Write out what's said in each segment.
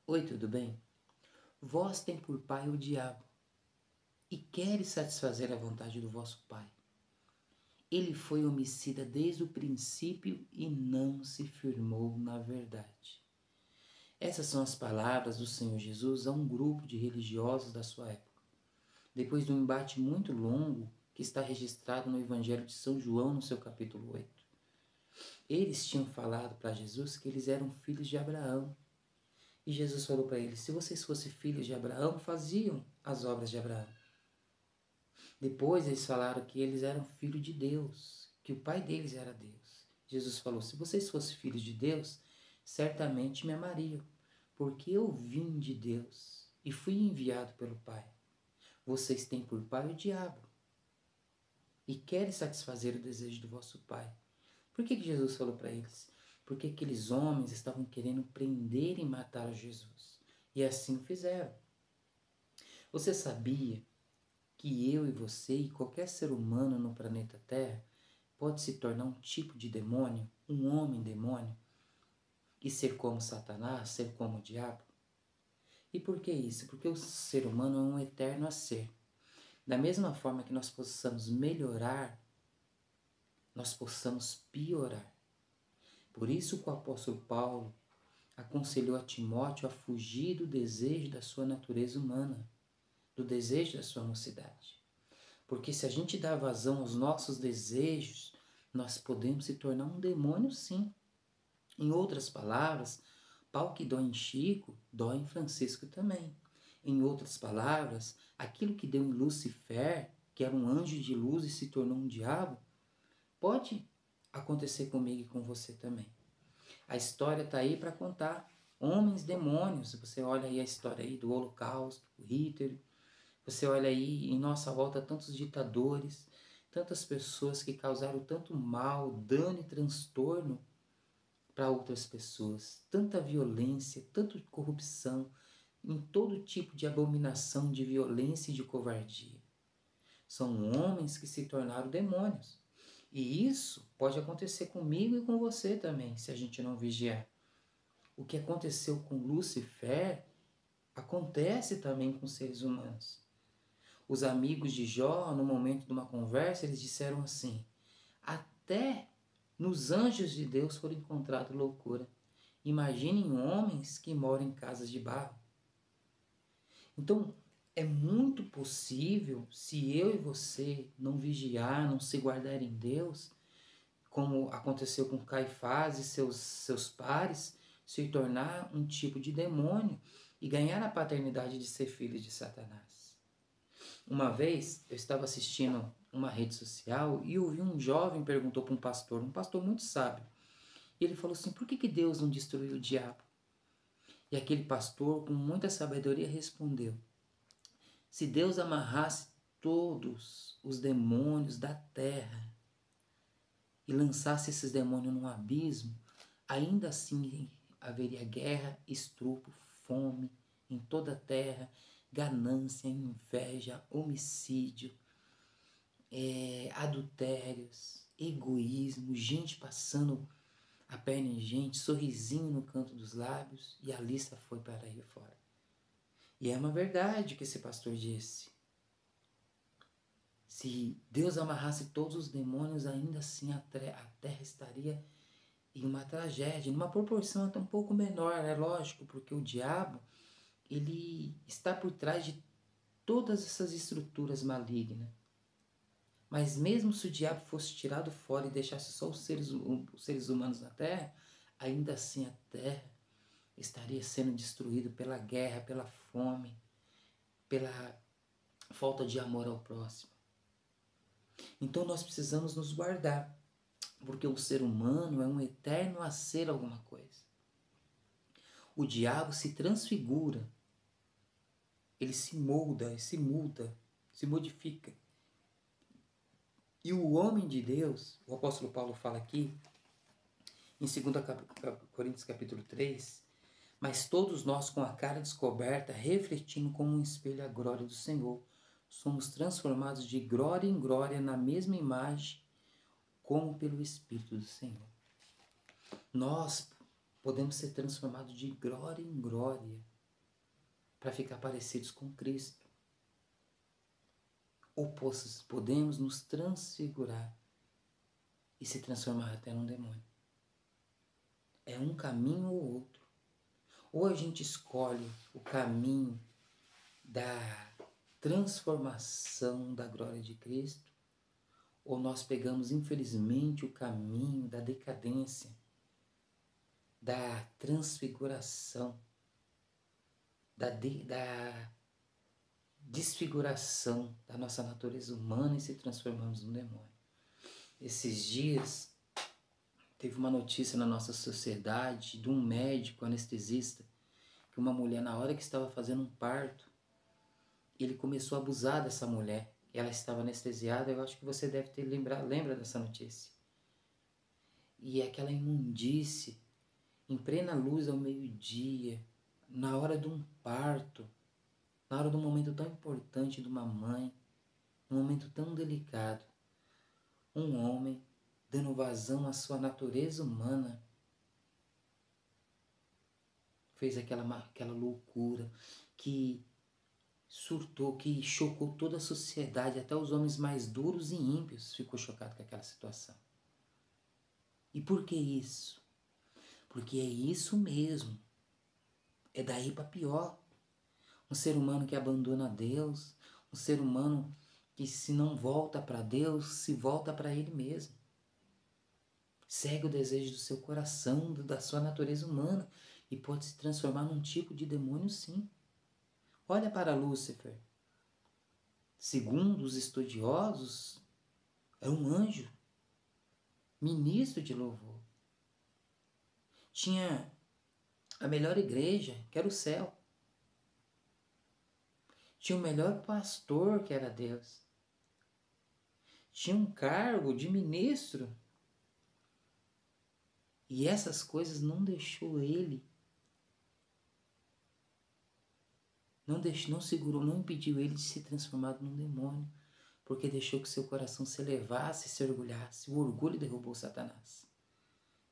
Oi, tudo bem? Vós tem por pai o diabo, e queres satisfazer a vontade do vosso pai. Ele foi homicida desde o princípio e não se firmou na verdade. Essas são as palavras do Senhor Jesus a um grupo de religiosos da sua época, depois de um embate muito longo que está registrado no Evangelho de São João, no seu capítulo 8. Eles tinham falado para Jesus que eles eram filhos de Abraão. E Jesus falou para eles: se vocês fossem filhos de Abraão, faziam as obras de Abraão. Depois eles falaram que eles eram filhos de Deus, que o pai deles era Deus. Jesus falou: se vocês fossem filhos de Deus, certamente me amariam, porque eu vim de Deus e fui enviado pelo Pai. Vocês têm por pai o diabo e querem satisfazer o desejo do vosso pai. Por que Jesus falou para eles? Porque aqueles homens estavam querendo prender e matar Jesus. E assim fizeram. Você sabia que eu e você e qualquer ser humano no planeta Terra pode se tornar um tipo de demônio, um homem demônio, e ser como Satanás, ser como o diabo? E por que isso? Porque o ser humano é um eterno a ser. Da mesma forma que nós possamos melhorar, nós possamos piorar. Por isso que o apóstolo Paulo aconselhou a Timóteo a fugir do desejo da sua natureza humana, do desejo da sua mocidade. Porque se a gente dá vazão aos nossos desejos, nós podemos se tornar um demônio, sim. Em outras palavras, pau que dói em Chico, dói em Francisco também. Em outras palavras, aquilo que deu em Lucifer, que era um anjo de luz e se tornou um diabo, pode acontecer comigo e com você também. A história está aí para contar. Homens demônios, você olha aí a história aí do Holocausto, o Hitler, você olha aí em nossa volta tantos ditadores, tantas pessoas que causaram tanto mal, dano e transtorno para outras pessoas, tanta violência, tanta corrupção, em todo tipo de abominação, de violência e de covardia. São homens que se tornaram demônios. E isso pode acontecer comigo e com você também, se a gente não vigiar. O que aconteceu com Lucifer acontece também com seres humanos. Os amigos de Jó, no momento de uma conversa, eles disseram assim: até nos anjos de Deus foram encontrados loucura. Imaginem homens que moram em casas de barro. Então, é muito possível, se eu e você não vigiar, não se guardar em Deus, como aconteceu com Caifás e seus pares, se tornar um tipo de demônio e ganhar a paternidade de ser filho de Satanás. Uma vez eu estava assistindo uma rede social e ouvi um jovem perguntou para um pastor muito sábio. E ele falou assim: por que Deus não destruiu o diabo? E aquele pastor, com muita sabedoria, respondeu: se Deus amarrasse todos os demônios da terra e lançasse esses demônios num abismo, ainda assim haveria guerra, estupro, fome em toda a terra, ganância, inveja, homicídio, adultérios, egoísmo, gente passando a perna em gente, sorrisinho no canto dos lábios, e a lista foi para aí fora. E é uma verdade que esse pastor disse. Se Deus amarrasse todos os demônios, ainda assim a terra estaria em uma tragédia, numa proporção até um pouco menor, é lógico, porque o diabo, ele está por trás de todas essas estruturas malignas. Mas mesmo se o diabo fosse tirado fora e deixasse só os seres humanos na terra, ainda assim a terra estaria sendo destruída pela guerra, pela fome, pela falta de amor ao próximo. Então nós precisamos nos guardar, porque o ser humano é um eterno a ser alguma coisa. O diabo se transfigura, ele se molda, se muda, se modifica. E o homem de Deus, o apóstolo Paulo fala aqui, em 2 Coríntios capítulo 3, mas todos nós com a cara descoberta, refletindo como um espelho a glória do Senhor, somos transformados de glória em glória na mesma imagem, como pelo Espírito do Senhor. Nós podemos ser transformados de glória em glória para ficar parecidos com Cristo. Ou podemos nos transfigurar e se transformar até num demônio. É um caminho ou outro. Ou a gente escolhe o caminho da transformação da glória de Cristo, ou nós pegamos, infelizmente, o caminho da decadência, da transfiguração, da desfiguração da nossa natureza humana e se transformamos num demônio. Esses dias teve uma notícia na nossa sociedade de um médico anestesista que uma mulher, na hora que estava fazendo um parto, ele começou a abusar dessa mulher. Ela estava anestesiada, eu acho que você deve ter lembra dessa notícia. E aquela imundície, em plena luz ao meio-dia, na hora de um parto, na hora de um momento tão importante de uma mãe, um momento tão delicado, um homem dando vazão à sua natureza humana, fez aquela loucura que surtou, que chocou toda a sociedade, até os homens mais duros e ímpios ficou chocado com aquela situação. E por que isso? Porque é isso mesmo. É daí para pior. Um ser humano que abandona Deus, um ser humano que se não volta para Deus, se volta para ele mesmo. Segue o desejo do seu coração, da sua natureza humana e pode se transformar num tipo de demônio, sim. Olha para Lúcifer. Segundo os estudiosos, é um anjo, ministro de louvor. Tinha a melhor igreja, que era o céu. Tinha o melhor pastor, que era Deus. Tinha um cargo de ministro. E essas coisas não deixou ele, não segurou, não impediu ele de ser transformado num demônio, porque deixou que seu coração se elevasse e se orgulhasse. O orgulho derrubou Satanás.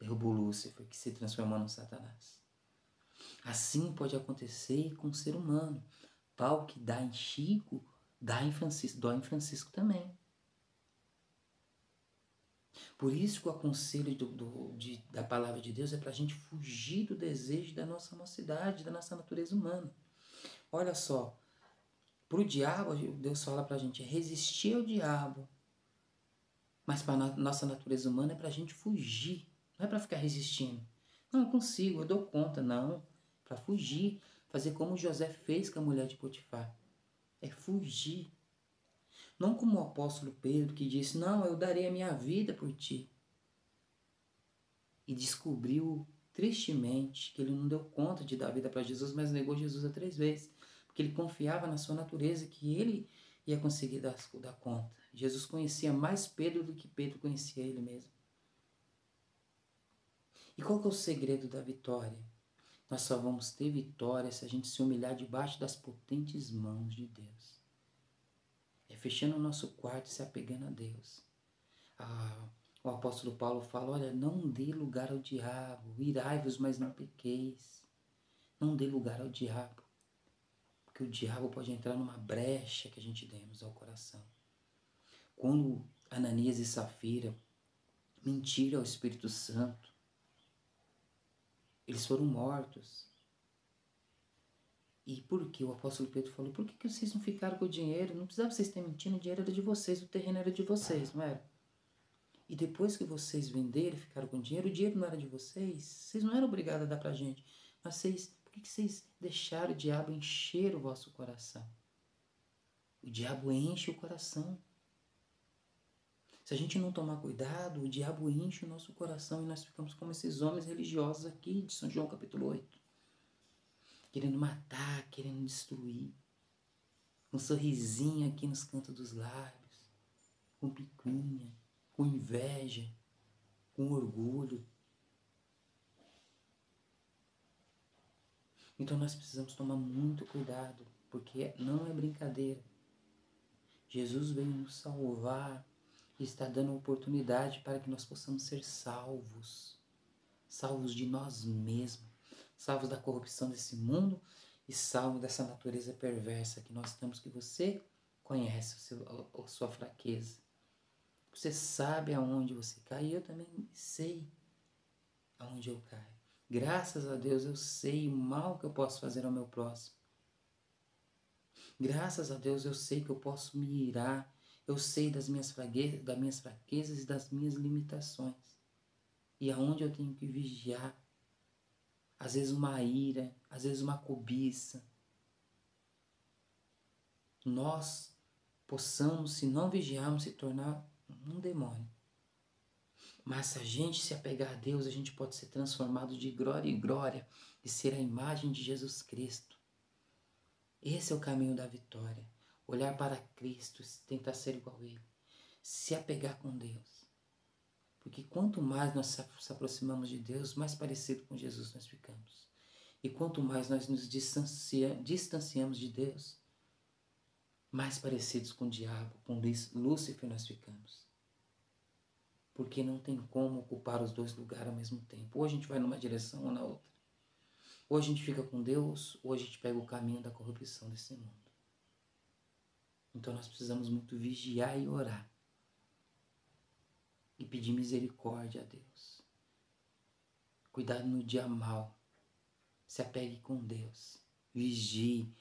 Derrubou Lúcifer, que se transformou no Satanás. Assim pode acontecer com o ser humano. Pau que dá em Chico, dói em Francisco também. Por isso que o aconselho da palavra de Deus é para a gente fugir do desejo da nossa mocidade, da nossa natureza humana. Olha só, para o diabo, Deus fala para a gente resistir ao diabo, mas para a nossa natureza humana é para a gente fugir, não é para ficar resistindo. Não, eu consigo, eu dou conta, não. Para fugir, fazer como José fez com a mulher de Potifar. É fugir. Não como o apóstolo Pedro que disse, não, eu darei a minha vida por ti. E descobriu tristemente que ele não deu conta de dar a vida para Jesus, mas negou Jesus 3 vezes. Porque ele confiava na sua natureza que ele ia conseguir dar conta. Jesus conhecia mais Pedro do que Pedro conhecia ele mesmo. E qual que é o segredo da vitória? Nós só vamos ter vitória se a gente se humilhar debaixo das potentes mãos de Deus. É fechando o nosso quarto e se apegando a Deus. O apóstolo Paulo fala, olha, não dê lugar ao diabo, irai-vos, mas não pequeis. Não dê lugar ao diabo, porque o diabo pode entrar numa brecha que a gente demos ao coração. Quando Ananias e Safira mentiram ao Espírito Santo, eles foram mortos. E por que? O apóstolo Pedro falou, por que vocês não ficaram com o dinheiro? Não precisava vocês terem mentindo, o dinheiro era de vocês, o terreno era de vocês, não era? E depois que vocês venderam e ficaram com o dinheiro não era de vocês não eram obrigados a dar pra gente. Mas por que vocês deixaram o diabo encher o vosso coração? O diabo enche o coração. Se a gente não tomar cuidado, o diabo enche o nosso coração e nós ficamos como esses homens religiosos aqui de São João capítulo 8. Querendo matar, querendo destruir. Um sorrisinho aqui nos cantos dos lábios. Com picuinha, com inveja, com orgulho. Então nós precisamos tomar muito cuidado, porque não é brincadeira. Jesus veio nos salvar e está dando oportunidade para que nós possamos ser salvos. Salvos de nós mesmos, salvos da corrupção desse mundo e salvo dessa natureza perversa que nós temos, que você conhece a sua fraqueza. Você sabe aonde você cai, e eu também sei aonde eu caio. Graças a Deus eu sei o mal que eu posso fazer ao meu próximo. Graças a Deus eu sei que eu posso me irar. Eu sei das minhas fraquezas e das minhas limitações. E aonde eu tenho que vigiar. Às vezes uma ira, às vezes uma cobiça. Nós possamos, se não vigiarmos, se tornar um demônio. Mas se a gente se apegar a Deus, a gente pode ser transformado de glória em glória e ser a imagem de Jesus Cristo. Esse é o caminho da vitória. Olhar para Cristo, tentar ser igual a Ele. Se apegar com Deus. Porque quanto mais nós se aproximamos de Deus, mais parecido com Jesus nós ficamos. E quanto mais nós nos distanciamos de Deus, mais parecidos com o diabo, com Lúcifer nós ficamos. Porque não tem como ocupar os dois lugares ao mesmo tempo. Ou a gente vai numa direção ou na outra. Ou a gente fica com Deus, ou a gente pega o caminho da corrupção desse mundo. Então nós precisamos muito vigiar e orar. E pedir misericórdia a Deus. Cuidado no dia mau. Se apegue com Deus. Vigie.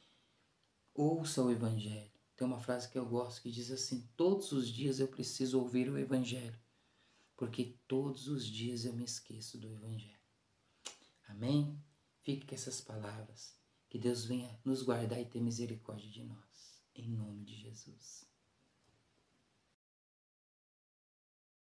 Ouça o Evangelho. Tem uma frase que eu gosto que diz assim: todos os dias eu preciso ouvir o Evangelho. Porque todos os dias eu me esqueço do Evangelho. Amém? Fique com essas palavras. Que Deus venha nos guardar e ter misericórdia de nós. Em nome de Jesus.